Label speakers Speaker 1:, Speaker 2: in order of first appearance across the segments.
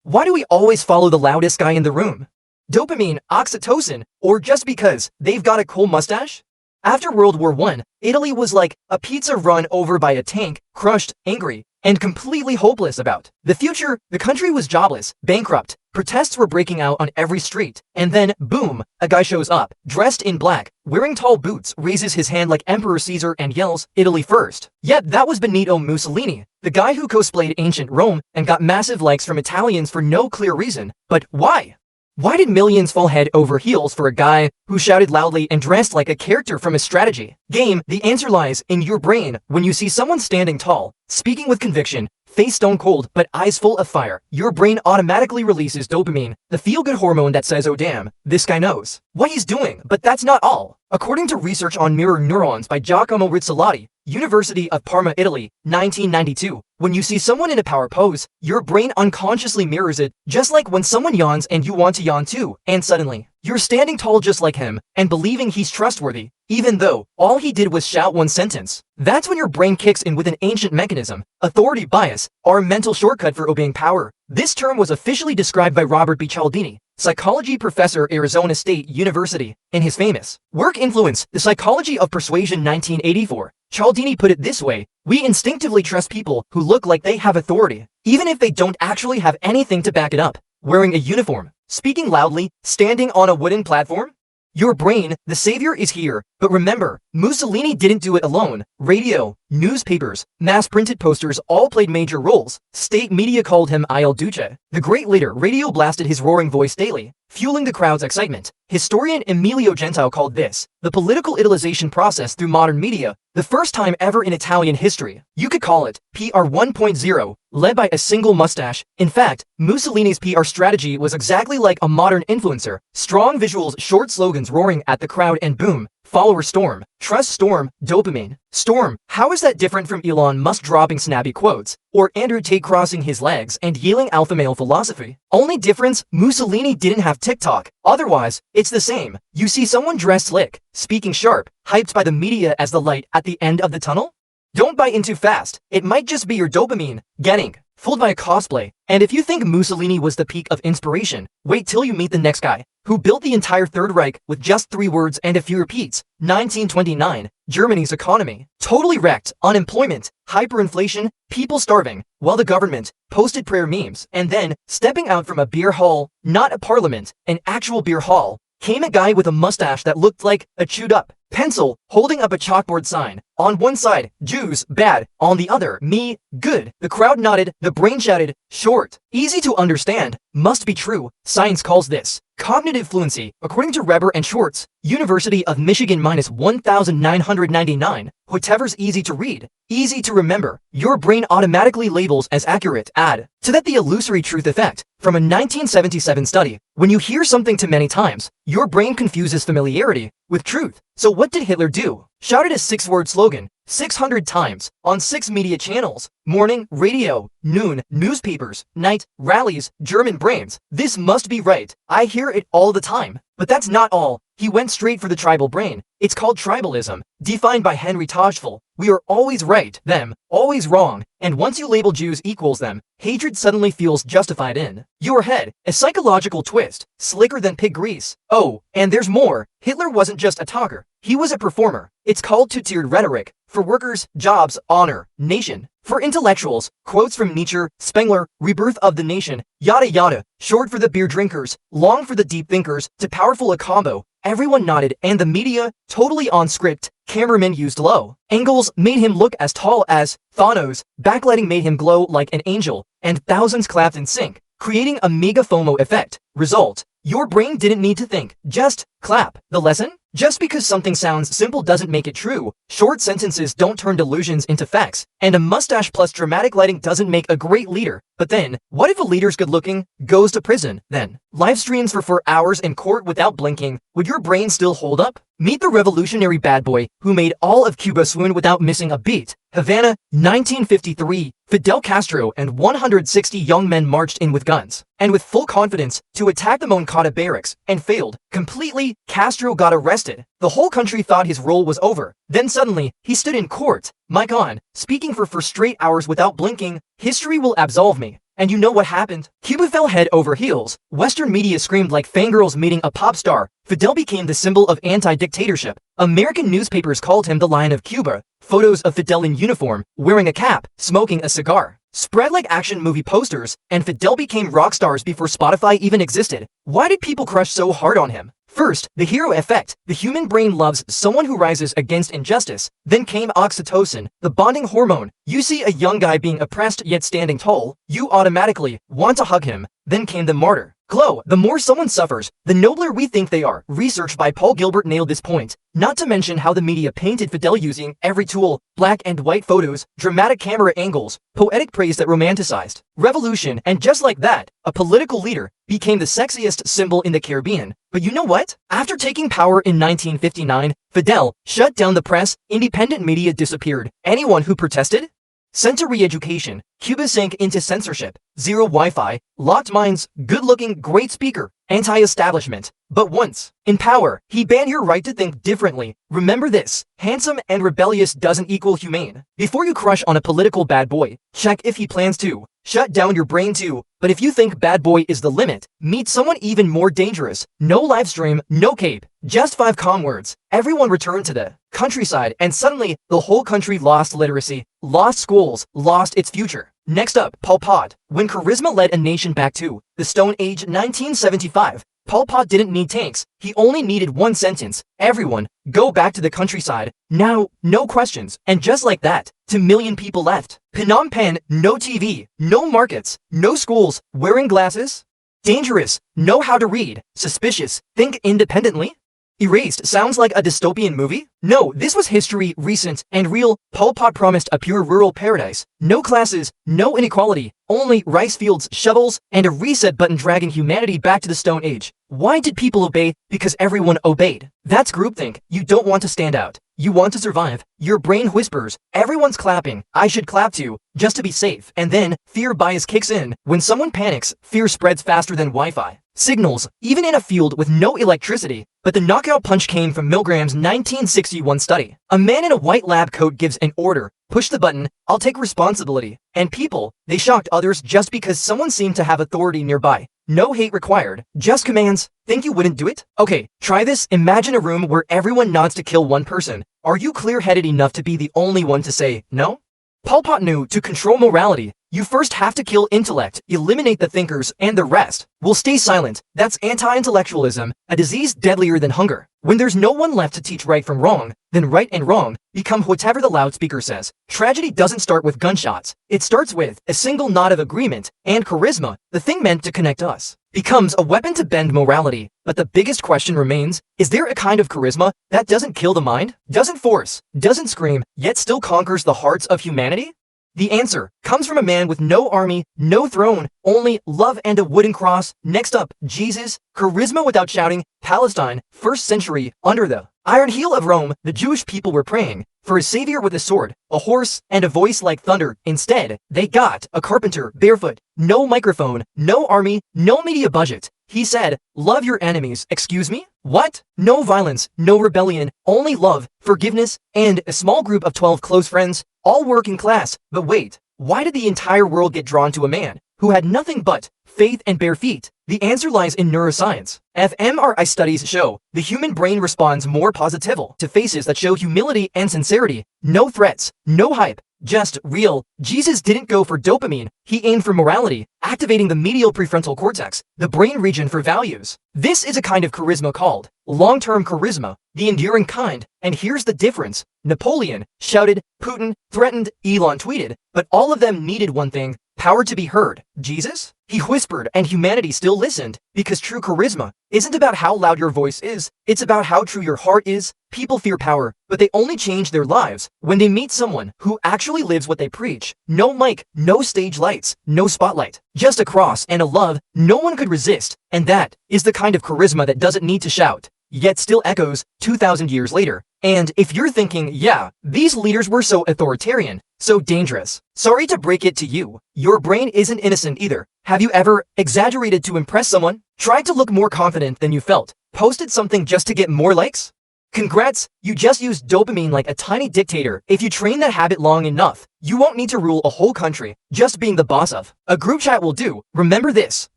Speaker 1: Why do we always follow the loudest guy in the room? Dopamine, oxytocin, or just because they've got a cool mustache? After World War I, Italy was like a pizza run over by a tank, crushed, angry, and completely hopeless about the future. The country was jobless, bankrupt, protests were breaking out on every street, and then, boom, a guy shows up, dressed in black, wearing tall boots, raises his hand like Emperor Caesar and yells, "Italy first." Yep, that was Benito Mussolini, the guy who cosplayed ancient Rome and got massive likes from Italians for no clear reason. But why? Why did millions fall head over heels for a guy who shouted loudly and dressed like a character from a strategy game? The answer lies in your brain. When you see someone standing tall, speaking with conviction, face stone cold but eyes full of fire, your brain automatically releases dopamine, the feel-good hormone that says, oh damn, this guy knows what he's doing. But that's not all. According to research on mirror neurons by Giacomo Rizzolatti, University of Parma, Italy, 1992, when you see someone in a power pose, your brain unconsciously mirrors it, just like when someone yawns and you want to yawn too, and suddenly, you're standing tall just like him, and believing he's trustworthy, even though all he did was shout one sentence. That's when your brain kicks in with an ancient mechanism, authority bias, our mental shortcut for obeying power. This term was officially described by Robert B. Cialdini, psychology professor, Arizona State University, in his famous work Influence, The Psychology of Persuasion 1984. Cialdini put it this way: we instinctively trust people who look like they have authority, even if they don't actually have anything to back it up. Wearing a uniform, speaking loudly, standing on a wooden platform? Your brain, the savior, is here. But remember, Mussolini didn't do it alone. Radio, newspapers, mass-printed posters all played major roles. State media called him Il Duce, the great leader. Radio blasted his roaring voice daily, fueling the crowd's excitement. Historian Emilio Gentile called this the political idolization process through modern media, the first time ever in Italian history. You could call it PR 1.0, led by a single mustache. In fact, Mussolini's PR strategy was exactly like a modern influencer. Strong visuals, short slogans roaring at the crowd, and boom, follower storm. Trust storm, dopamine. Storm. How is that different from Elon Musk dropping snappy quotes, or Andrew Tate crossing his legs and yelling alpha male philosophy? Only difference, Mussolini didn't have TikTok. Otherwise, it's the same. You see someone dressed slick, speaking sharp, hyped by the media as the light at the end of the tunnel? Don't buy in too fast. It might just be your dopamine getting fooled by a cosplay. And if you think Mussolini was the peak of inspiration, wait till you meet the next guy who built the entire Third Reich with just 3 words and a few repeats. 1929, Germany's economy totally wrecked, unemployment, hyperinflation, people starving, while the government posted prayer memes. And then, stepping out from a beer hall, not a parliament, an actual beer hall, came a guy with a mustache that looked like a chewed up pencil, holding up a chalkboard sign. On one side, Jews, bad. On the other, me, good. The crowd nodded, the brain shouted, short. Easy to understand, must be true. Science calls this cognitive fluency. According to Reber and Schwartz, University of Michigan, -1999, whatever's easy to read, easy to remember, your brain automatically labels as accurate. Add to that the illusory truth effect from a 1977 study. When you hear something too many times, your brain confuses familiarity with truth. So what did Hitler do? Shouted a 6-word slogan 600 times on 6 media channels: morning, radio, noon, newspapers, night, rallies. German brains. This must be right. I hear it all the time. But that's not all. He went straight for the tribal brain. It's called tribalism, defined by Henry Tajfel. We are always right, them, always wrong. And once you label Jews equals them, hatred suddenly feels justified in your head. A psychological twist, slicker than pig grease. Oh, and there's more. Hitler wasn't just a talker. He was a performer. It's called two-tiered rhetoric. For workers, jobs, honor, nation. For intellectuals, quotes from Nietzsche, Spengler, rebirth of the nation, yada yada. Short for the beer drinkers, long for the deep thinkers, too powerful a combo. Everyone nodded, and the media, totally on script. Cameramen used low angles, made him look as tall as Thanos. Backlighting made him glow like an angel, and thousands clapped in sync, creating a mega FOMO effect. Result: your brain didn't need to think, just clap. The lesson? Just because something sounds simple doesn't make it true. Short sentences don't turn delusions into facts, and a mustache plus dramatic lighting doesn't make a great leader. But then, what if a leader's good looking, goes to prison, then live streams for 4 hours in court without blinking? Would your brain still hold up? Meet the revolutionary bad boy who made all of Cuba swoon without missing a beat. Havana, 1953, Fidel Castro and 160 young men marched in with guns and with full confidence to attack the Moncada barracks, and failed completely. Castro got arrested. The whole country thought his role was over. Then suddenly, he stood in court, mic on, speaking for 4 straight hours without blinking. History will absolve me. And you know what happened? Cuba fell head over heels. Western media screamed like fangirls meeting a pop star. Fidel became the symbol of anti-dictatorship. American newspapers called him the Lion of Cuba. Photos of Fidel in uniform, wearing a cap, smoking a cigar, spread like action movie posters, and Fidel became rock stars before Spotify even existed. Why did people crush so hard on him? First, the hero effect. The human brain loves someone who rises against injustice. Then came oxytocin, the bonding hormone. You see a young guy being oppressed yet standing tall, you automatically want to hug him. Then came the martyr glow. The more someone suffers, the nobler we think they are. Research by Paul Gilbert nailed this point. Not to mention how the media painted Fidel using every tool, black and white photos, dramatic camera angles, poetic praise that romanticized revolution, and just like that, a political leader became the sexiest symbol in the Caribbean. But you know what? After taking power in 1959, Fidel shut down the press, independent media disappeared. Anyone who protested? Sent to re-education. Cuba sank into censorship, zero Wi-Fi, locked minds, good-looking, great speaker, anti-establishment. But once in power, he banned your right to think differently. Remember this, handsome and rebellious doesn't equal humane. Before you crush on a political bad boy, check if he plans to shut down your brain too. But if you think bad boy is the limit, meet someone even more dangerous. No live stream, no cape, just 5 calm words. Everyone returned to the countryside, and suddenly the whole country lost literacy, lost schools, lost its future. Next up, Pol Pot. When charisma led a nation back to the Stone Age 1975, Pol Pot didn't need tanks, he only needed one sentence. Everyone, go back to the countryside. Now, no questions. And just like that, 2 million people left. Phnom Penh, no TV, no markets, no schools, wearing glasses? Dangerous, know how to read, suspicious, think independently? Erased sounds like a dystopian movie? No, this was history, recent, and real. Pol Pot promised a pure rural paradise. No classes, no inequality, only rice fields, shovels, and a reset button dragging humanity back to the Stone Age. Why did people obey? Because everyone obeyed. That's groupthink. You don't want to stand out. You want to survive. Your brain whispers, everyone's clapping, I should clap too, just to be safe. And then, fear bias kicks in. When someone panics, fear spreads faster than Wi-Fi signals, even in a field with no electricity. But the knockout punch came from Milgram's 1961 study. A man in a white lab coat gives an order, push the button, I'll take responsibility. And people, they shocked others just because someone seemed to have authority nearby. No hate required, just commands. Think you wouldn't do it? Okay, try this. Imagine a room where everyone nods to kill one person. Are you clear-headed enough to be the only one to say no? Pol Pot knew to control morality, you first have to kill intellect, eliminate the thinkers, and the rest will stay silent. That's anti-intellectualism, a disease deadlier than hunger. When there's no one left to teach right from wrong, then right and wrong become whatever the loudspeaker says. Tragedy doesn't start with gunshots. It starts with a single nod of agreement, and charisma, the thing meant to connect us, becomes a weapon to bend morality. But the biggest question remains, is there a kind of charisma that doesn't kill the mind, doesn't force, doesn't scream, yet still conquers the hearts of humanity? The answer comes from a man with no army, no throne, only love and a wooden cross. Next up, Jesus, charisma without shouting. Palestine, 1st century, under the iron heel of Rome, the Jewish people were praying for a savior with a sword, a horse, and a voice like thunder. Instead, they got a carpenter, barefoot, no microphone, no army, no media budget. He said, love your enemies. Excuse me? What? No violence, no rebellion, only love, forgiveness, and a small group of 12 close friends, all working class. But wait, why did the entire world get drawn to a man who had nothing but faith and bare feet? The answer lies in neuroscience. fMRI studies show the human brain responds more positively to faces that show humility and sincerity. No threats, no hype, just real. Jesus didn't go for dopamine, he aimed for morality, activating the medial prefrontal cortex, the brain region for values. This is a kind of charisma called long-term charisma, the enduring kind. And here's the difference. Napoleon shouted, Putin threatened, Elon tweeted, but all of them needed one thing, power to be heard. Jesus? He whispered and humanity still listened, because true charisma isn't about how loud your voice is, it's about how true your heart is. People fear power, but they only change their lives when they meet someone who actually lives what they preach. No mic, no stage lights, no spotlight, just a cross and a love no one could resist. And that is the kind of charisma that doesn't need to shout, yet still echoes 2,000 years later. And if you're thinking, yeah, these leaders were so authoritarian, so dangerous, sorry to break it to you, your brain isn't innocent either. Have you ever exaggerated to impress someone? Tried to look more confident than you felt? Posted something just to get more likes? Congrats, you just used dopamine like a tiny dictator. If you train that habit long enough, you won't need to rule a whole country, just being the boss of. A group chat will do. Remember this,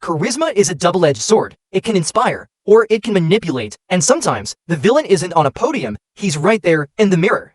Speaker 1: charisma is a double-edged sword. It can inspire, or it can manipulate, and sometimes, the villain isn't on a podium, he's right there, in the mirror.